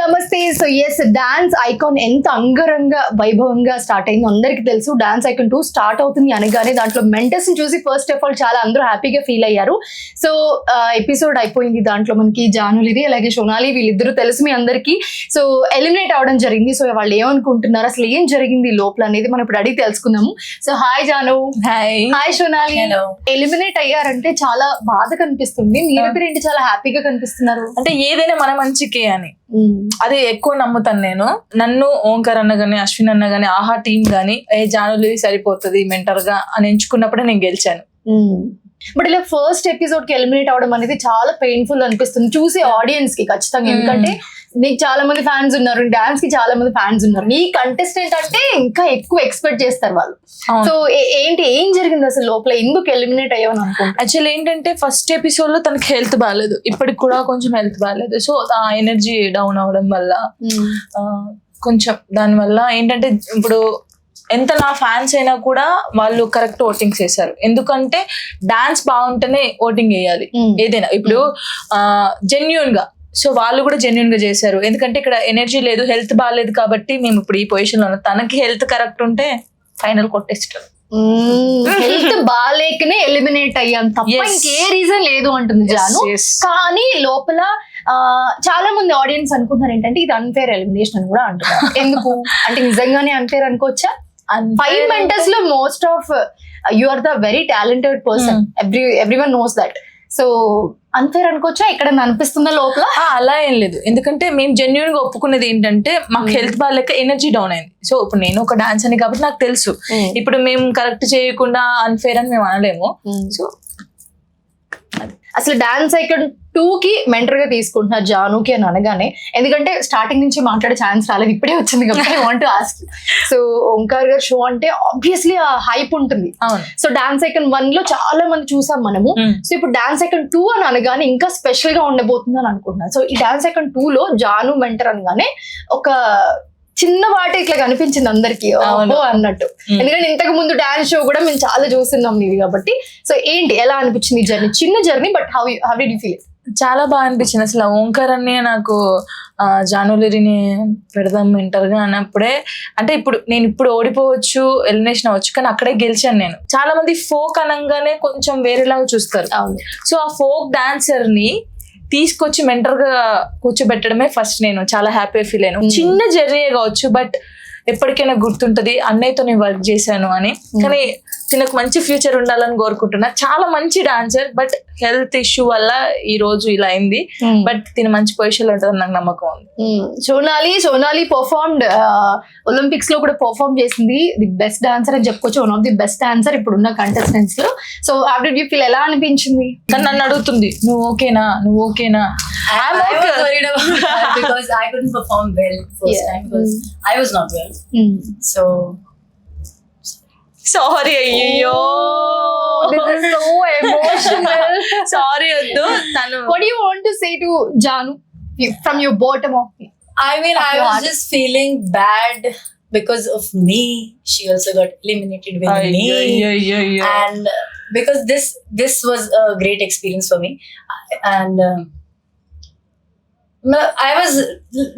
నమస్తే. So yes, dance icon ఎంత అంగరంగ వైభవంగా స్టార్ట్ అయిందో అందరికి తెలుసు. డాన్స్ ఐకాన్ 2 స్టార్ట్ అవుతుంది అనగానే దాంట్లో మెంటర్స్ ని చూసి ఫస్ట్ ఆఫ్ ఆల్ చాలా అందరూ హ్యాపీగా ఫీల్ అయ్యారు. సో ఎపిసోడ్ అయిపోయింది. దాంట్లో మనకి జానులిది అలాగే సోనాలి వీళ్ళిద్దరూ తెలుసు మీ అందరికి. సో ఎలిమినేట్ అవడం జరిగింది. సో వాళ్ళు ఏమనుకుంటున్నారు, అసలు ఏం జరిగింది లోపల అనేది మనం ఇప్పుడు అడిగి తెలుసుకుందాము. So hi Janu. Hi Sonali. Eliminate అయ్యారంటే చాలా బాధ కనిపిస్తుంది, మీరిద్దరు ఏంటి చాలా హ్యాపీగా కనిపిస్తున్నారు? అంటే ఏదైనా మన మంచికే అని అది ఎక్కువ నమ్ముతాను నేను. నన్ను ఓంకార్ అన్న గానీ అశ్విన్ అన్న గానీ ఆహా టీం గానీ జానులి సరిపోతుంది మెంటర్ గా అని ఎంచుకున్నప్పుడే నేను గెలిచాను. బట్ ఇలా ఫస్ట్ ఎపిసోడ్ కి ఎలిమినేట్ అవడం అనేది చాలా పెయిన్ఫుల్ అనిపిస్తుంది చూసే ఆడియన్స్ కి ఖచ్చితంగా. ఎందుకంటే నీకు చాలా మంది ఫ్యాన్స్ ఉన్నారు, డాన్స్ కి చాలా మంది ఫ్యాన్స్ ఉన్నారు, నీ కంటెస్టెంట్ అంటే ఇంకా ఎక్కువ ఎక్స్పెక్ట్ చేస్తారు వాళ్ళు. సో ఏం జరిగింది అసలు లోపల, ఎందుకు ఎలిమినేట్ అయ్యావని అనుకుంటా? యాక్చువల్లీ ఏంటంటే ఫస్ట్ ఎపిసోడ్ లో తనకి హెల్త్ బాగాలేదు, ఇప్పటికి కూడా కొంచెం హెల్త్ బాగాలేదు. సో ఆ ఎనర్జీ డౌన్ అవడం వల్ల కొంచెం దానివల్ల ఏంటంటే ఇప్పుడు ఎంత నా ఫ్యాన్స్ అయినా కూడా వాళ్ళు కరెక్ట్ ఓటింగ్స్ వేశారు. ఎందుకంటే డాన్స్ బాగుంటేనే ఓటింగ్ వేయాలి ఏదైనా. ఇప్పుడు జెన్యూన్ గా, సో వాళ్ళు కూడా జెన్యూన్ గా చేశారు. ఎందుకంటే ఇక్కడ ఎనర్జీ లేదు, హెల్త్ బాగాలేదు కాబట్టి మేము ఇప్పుడు ఈ పొజిషన్ లో ఉన్నాం. తనకి హెల్త్ కరెక్ట్ ఉంటే ఫైనల్ కొట్టేస్తారు. హెల్త్ బాగాలేకనే ఎలిమినేట్ అయ్యాం తప్ప ఇంకే రీజన్ లేదు అంటుంది జాను. కానీ లోపల చాలా మంది ఆడియన్స్ అనుకుంటున్నారు ఏంటంటే ఇది అన్ఫేర్ ఎలిమినేషన్ అని కూడా అంటున్నారు. ఎందుకు అంటే నిజంగానే అన్ఫేర్ అనుకోవచ్చా? 5 మెంటర్స్ లో most of you are the very talented person, everyone knows that. So unfair అనుకోవచ్చా? ఇక్కడ అనిపిస్తుందా లోపల? అలా ఏం లేదు, ఎందుకంటే మేము జెన్యున్ గా ఒప్పుకునేది ఏంటంటే మాకు హెల్త్ బాగాలేక ఎనర్జీ డౌన్ అయింది. సో ఇప్పుడు నేను ఒక డాన్స్ అని కాబట్టి నాకు తెలుసు, ఇప్పుడు మేము కరెక్ట్ చేయకుండా అన్ఫేర్ అని మేము అనలేము. సో అసలు డాన్స్ ఐకాన్ 2 కి మెంటర్ గా తీసుకుంటున్నారు జానుకి అని అనగానే, ఎందుకంటే స్టార్టింగ్ నుంచి మాట్లాడే ఛాన్స్ రాలేదు, ఇప్పుడే వచ్చింది కాబట్టి I want to ask. So Omkar గారు షో అంటే ఆబ్వియస్లీ ఆ హైప్ ఉంటుంది. సో డాన్స్ ఐకాన్ 1 లో చాలా మంది చూసాం మనము. సో ఇప్పుడు డాన్స్ ఐకాన్ 2 అని అనగానే ఇంకా స్పెషల్ గా ఉండబోతుంది అని అనుకుంటున్నాను. సో ఈ డాన్స్ ఐకాన్ 2 లో జాను మెంటర్ అనగానే ఒక చిన్న వాటి ఇట్లా కనిపించింది అందరికి అన్నట్టు. ఎందుకంటే ఇంతకు ముందు డాన్స్ షో కూడా మేము చాలా చూస్తున్నాం నీది కాబట్టి. సో ఏంటి, ఎలా అనిపించింది జర్నీ? చిన్న journey, but how did you feel? చాలా బాగా అనిపించింది. అసలు ఓంకార్ అన్ని నాకు జానులిని పెడదాం మెంటర్ గా అన్నప్పుడే, అంటే నేను ఓడిపోవచ్చు, ఎలిమినేషన్ అవ్వచ్చు, కానీ అక్కడే గెలిచాను నేను. చాలా మంది ఫోక్ అనగానే కొంచెం వేరేలాగా చూస్తారు. సో ఆ ఫోక్ డాన్సర్ ని తీసుకొచ్చి మెంటర్ గా కూర్చోబెట్టడమే ఫస్ట్ నేను చాలా హ్యాపీ ఫీల్ అయ్యాను. చిన్న జర్నీ కావచ్చు, బట్ ఎప్పటికైనా గుర్తుంటది అన్నయ్యతో నేను వర్క్ చేశాను అని. కానీ తినకు మంచి ఫ్యూచర్ ఉండాలని కోరుకుంటున్నా. చాలా మంచి డాన్సర్, బట్ హెల్త్ ఇష్యూ వల్ల ఈ రోజు ఇలా అయింది. బట్ తిన మంచి పొజిషన్ లో ఉంటుందని నాకు నమ్మకం ఉంది. సోనాలి పర్ఫార్మ్డ్ ఒలింపిక్స్ లో కూడా పర్ఫార్మ్ చేసింది. ది బెస్ట్ డాన్సర్ అని చెప్పుకోవచ్చు, one of the best dancer ఇప్పుడున్న కంటెస్టెంట్స్ లో. So how did you feel, ఎలా అనిపించింది? కానీ నన్ను అడుగుతుంది నువ్వు ఓకేనా. I was worried about that because I couldn't perform well first time because I was not well. So sorry, అయ్యో this is so emotional. Sorry వద్దు. తను what do you want to say to Janu from your bottom of it? I mean, I was just feeling bad because of me. She also got eliminated with me. And because this was a great experience for me, and I was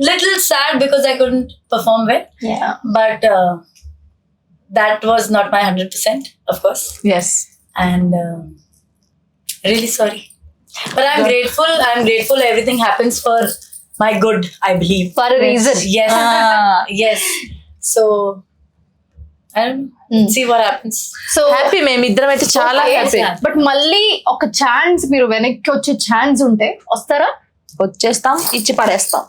little sad because I couldn't perform well. Yeah. But that was not my 100%, of course. Yes. And really sorry. But I'm grateful. Everything happens for my good, I believe. For a reason. Yes. Yes. So I don't know. See what happens. So happy, మేమిద్దరం అయితే చాలా happy. But మళ్ళీ ఒక chance, మీరు వెనక్కి వచ్చే chance ఉంటే వస్తారా? వచ్చేస్తాం, ఇచ్చి పడేస్తాం.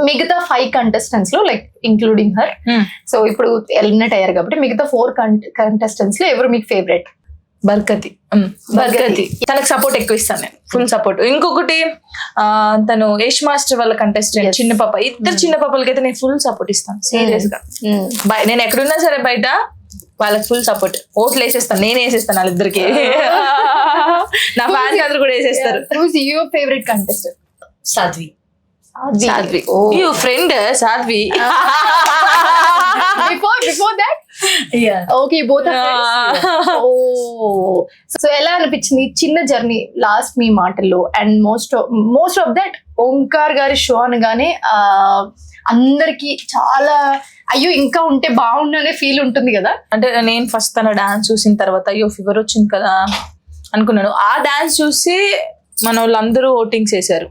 మిగతా 5 కంటెస్టెంట్స్ లో లైక్ ఇంక్లూడింగ్ హర్, సో ఇప్పుడు ఎలిమినేట్ అయ్యారు కాబట్టి మిగతా 4 కంటెస్టెంట్స్ లో ఎవరు మీకు ఫేవరెట్? బర్కతి. తనకు సపోర్ట్ ఎక్కువ ఇస్తాను నేను, ఫుల్ సపోర్ట్. ఇంకొకటి తను యష్ మాస్టర్ వాళ్ళ కంటెస్టెంట్ చిన్న పాప, ఇద్దరు చిన్న పాపలకైతే నేను ఫుల్ సపోర్ట్ ఇస్తాను సీరియస్ గా. నేను ఎక్కడున్నా సరే బయట వాళ్ళకి ఫుల్ సపోర్ట్, ఓట్లు వేసేస్తాను, నేను వేసేస్తాను వాళ్ళిద్దరికి. నా ఫ్యాన్స్ అందరు కూడా వేసేస్తారు. Your favourite contestant? Sadhvi. You friend Sadhvi. Before that Yeah. Okay both oh so ఎలా అనిపించింది చిన్న జర్నీ లాస్ట్ మీ మాటల్లో and most of that Omkar గారి షో అనగానే అందరికి చాలా అయ్యో ఇంకా ఉంటే బాగుండు అనే ఫీల్ ఉంటుంది కదా. అంటే నేను ఫస్ట్ తన డాన్స్ చూసిన తర్వాత అయ్యో ఫీవర్ వచ్చింది కదా అనుకున్నాను. ఆ డాన్స్ చూసి మన వాళ్ళందరూ ఓటింగ్స్ వేశారు.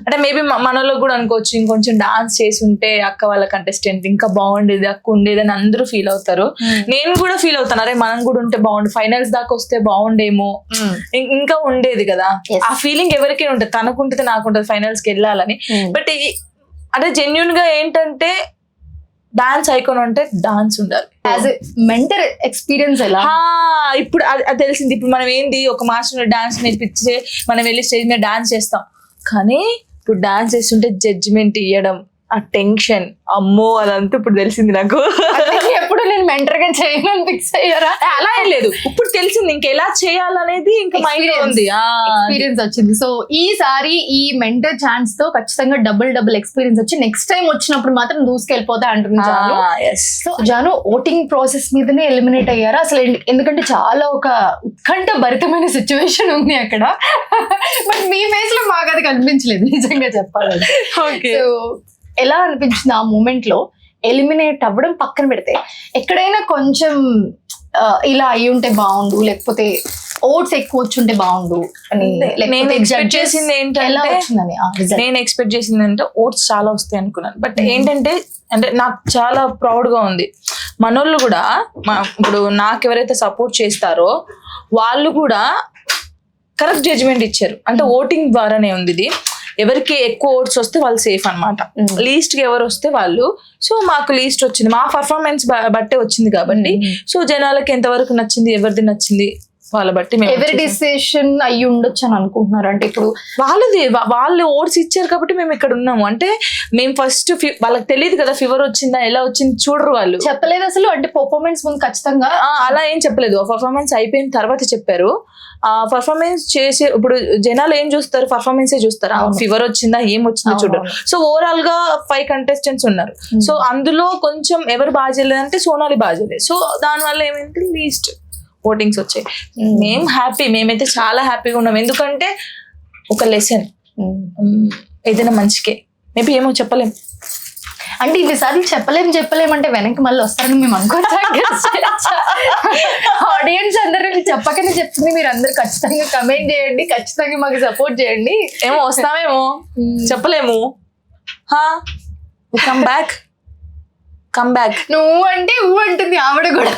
అంటే మేబీ మన వాళ్ళకి కూడా అనుకోవచ్చు ఇంకొంచెం డాన్స్ చేసి ఉంటే అక్క వాళ్ళ కంటెస్టెంట్ ఇంకా బాగుండేది, అక్క ఉండేది అని అందరూ ఫీల్ అవుతారు. నేను కూడా ఫీల్ అవుతాను, అరే మనం కూడా ఉంటే బాగుండు, ఫైనల్స్ దాకా వస్తే బాగుండేమో, ఇంకా ఉండేది కదా. ఆ ఫీలింగ్ ఎవరికైనా ఉంటుంది, తనకుంటుంది నాకుంటుంది ఫైనల్స్ కి వెళ్ళాలని. బట్ అంటే జెన్యున్ గా ఏంటంటే డాన్స్ ఐకాన్ అంటే డాన్స్ ఉండాలి. యాజ్ ఎ మెంటర్ ఎక్స్పీరియన్స్ ఎలా ఇప్పుడు అది తెలిసింది. ఇప్పుడు మనం ఏంది ఒక మాస్టర్ డాన్స్ నేర్పించే మనం వెళ్ళి స్టేజ్ మీద డాన్స్ చేస్తాం, కానీ ఇప్పుడు డాన్స్ చేస్తుంటే జడ్జిమెంట్ ఇవ్వడం, ఆ టెన్షన్, అమ్మో అదంతా ఇప్పుడు తెలిసింది నాకు. ఎప్పుడు నేను మెంటర్ గా చేయను ఫిక్స్ అయ్యారా? అలా ఏం లేదు, ఇప్పుడు తెలిసింది ఇంకా ఎలా చేయాలనేది ఇంకా మైండ్ లో ఉంది, ఎక్స్పీరియన్స్ వచ్చింది. సో ఈసారి ఈ మెంటర్ ఛాన్స్ తో ఖచ్చితంగా డబుల్ ఎక్స్పీరియన్స్ వచ్చి నెక్స్ట్ టైం వచ్చినప్పుడు మాత్రం దూసుకెళ్ళిపోతా అంటుంది Janu. So Janu voting process మీదనే ఎలిమినేట్ అయ్యారా అసలు? ఎందుకంటే చాలా ఒక ఉత్కంఠ భరితమైన సిచ్యువేషన్ ఉంది అక్కడ. బట్ మీ ఫేస్ లో మాకు అది కనిపించలేదు నిజంగా చెప్పాలంటే. సో ఎలా అనిపించింది ఆ మూమెంట్ లో ఎలిమినేట్ అవ్వడం పక్కన పెడితే? ఎక్కడైనా కొంచెం ఇలా అయి ఉంటే బాగుండు, లేకపోతే ఓట్స్ ఎక్కువ వచ్చుంటే బాగుండు అని నేను ఎక్స్పెక్ట్ చేసింది ఎలా ఏంటంటే వచ్చిందని నేను ఎక్స్పెక్ట్ చేసింది అంటే ఓట్స్ చాలా వస్తాయి అనుకున్నాను. బట్ ఏంటంటే అంటే నాకు చాలా ప్రౌడ్ గా ఉంది, మనోళ్ళు కూడా ఇప్పుడు నాకు ఎవరైతే సపోర్ట్ చేస్తారో వాళ్ళు కూడా కరెక్ట్ జడ్జిమెంట్ ఇచ్చారు. అంటే ఓటింగ్ ద్వారానే ఉంది ఇది. ఎవరికి ఎక్కువ ఓట్స్ వస్తే వాళ్ళు సేఫ్ అనమాట, లీస్ట్ కి ఎవరు వస్తే వాళ్ళు. సో మాకు లీస్ట్ వచ్చింది, మా పర్ఫార్మెన్స్ బట్టే వచ్చింది కాబట్టి. సో జనాలకి ఎంతవరకు నచ్చింది, ఎవరిది నచ్చింది వాళ్ళ బట్టి ఎవరి డిసిషన్ అయ్యి ఉండొచ్చు అని అనుకుంటున్నారు. అంటే ఇప్పుడు వాళ్ళు ఓట్స్ ఇచ్చారు కాబట్టి మేము ఇక్కడ ఉన్నాము. అంటే మేము ఫస్ట్ వాళ్ళకి తెలియదు కదా ఫీవర్ వచ్చిందా ఎలా వచ్చింది చూడరు, వాళ్ళు చెప్పలేదు అసలు. అంటే పర్ఫార్మెన్స్ ముందు ఖచ్చితంగా అలా ఏం చెప్పలేదు, పర్ఫార్మెన్స్ అయిపోయిన తర్వాత చెప్పారు. ఆ పర్ఫార్మెన్స్ చేసే ఇప్పుడు జనాలు ఏం చూస్తారు, పర్ఫార్మెన్సే చూస్తారు, ఫీవర్ వచ్చిందా ఏం వచ్చిందో చూడరు. సో ఓవరాల్ గా 5 కంటెస్టెంట్స్ ఉన్నారు. సో అందులో కొంచెం ఎవరు బాగా చేయలేదంటే సోనాలి బాగా చేయలేదు. సో దానివల్ల ఏమైంది లీస్ట్ ఓటింగ్స్ వచ్చాయి. మేము హ్యాపీ, మేమైతే చాలా హ్యాపీగా ఉన్నాం. ఎందుకంటే ఒక లెసన్ ఏదైనా మంచికే, మేబీ ఏమో చెప్పలేం. అంటే ఇన్నిసార్లు చెప్పలేమంటే వెనక్కి మళ్ళీ వస్తారని మేము అనుకోవచ్చా? ఆడియన్స్ అందరూ చెప్పకనే చెప్తుంది, మీరు అందరు ఖచ్చితంగా కమెంట్ చేయండి, ఖచ్చితంగా మాకు సపోర్ట్ చేయండి. ఏమో వస్తామేమో చెప్పలేము. కమ్ బ్యాక్ నువ్వు అంటే ఊ అంటుంది ఆవిడ కూడా.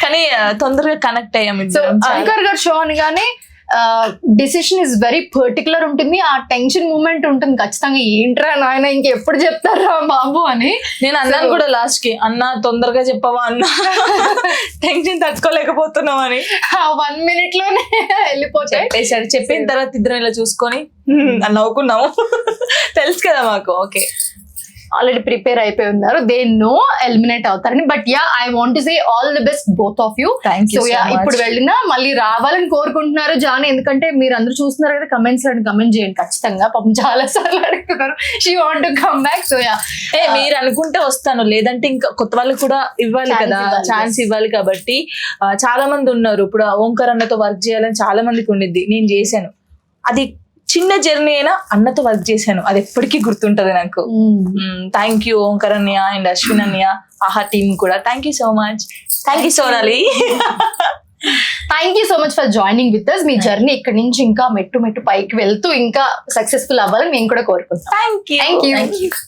కానీ తొందరగా కనెక్ట్ అయ్యాం. ఓంకార్ గారు షో అనగానే డిసిషన్ ఇస్ వెరీ పర్టికులర్ ఉంటుంది, ఆ టెన్షన్ మూమెంట్ ఉంటుంది ఖచ్చితంగా. ఏంట్రా నాయన ఇంకెప్పుడు చెప్తారా బాబు అని నేను అన్నాను కూడా లాస్ట్ కి, అన్న తొందరగా చెప్పవా అన్న, టెన్షన్ తట్టుకోలేకపోతున్నాం అని. 1 minute లోనే వెళ్ళిపోతాయి. చెప్పిన తర్వాత ఇద్దరం ఇలా చూసుకొని నవ్వుకున్నాము. తెలుసు కదా మాకు, ఓకే ఆల్రెడీ ప్రిపేర్ అయిపోయి ఉన్నారు, దే నో ఎలిమినేట్ అవుతారని. But yeah I want to say all the best both of you. So yeah ఇప్పుడు వెళ్ళినా మళ్ళీ రావాలని కోరుకుంటున్నారు జాన్, ఎందుకంటే మీరు అందరూ చూస్తున్నారు కదా కమెంట్స్ లో, కమెంట్ చేయండి ఖచ్చితంగా. పాపం చాలా సార్లు అడుగుతున్నారు she want to come back. So yeah మీరు అనుకుంటే వస్తాను, లేదంటే ఇంకా కొత్త వాళ్ళకి కూడా ఇవ్వాలి కదా, ఛాన్స్ ఇవ్వాలి. కాబట్టి చాలా మంది ఉన్నారు. ఇప్పుడు ఓంకార్ అన్నతో వర్క్ చేయాలని చాలా మందికి ఉండిద్ది, నేను చేశాను. అది చిన్న జర్నీ అయినా అన్నతో వర్క్ చేశాను, అది ఎప్పటికీ గుర్తుంటది నాకు. థ్యాంక్ యూ ఓంకార్ అన్నయ్య అండ్ అశ్విన్ అన్నయ్య, ఆహా టీమ్ కూడా thank you so much. Thank you Sonali. Thank you so much for joining with us. మీ జర్నీ ఇక్కడ నుంచి ఇంకా మెట్టు పైకి వెళ్తూ ఇంకా సక్సెస్ఫుల్ అవ్వాలని మేము కూడా కోరుకుంటాం. Thank you.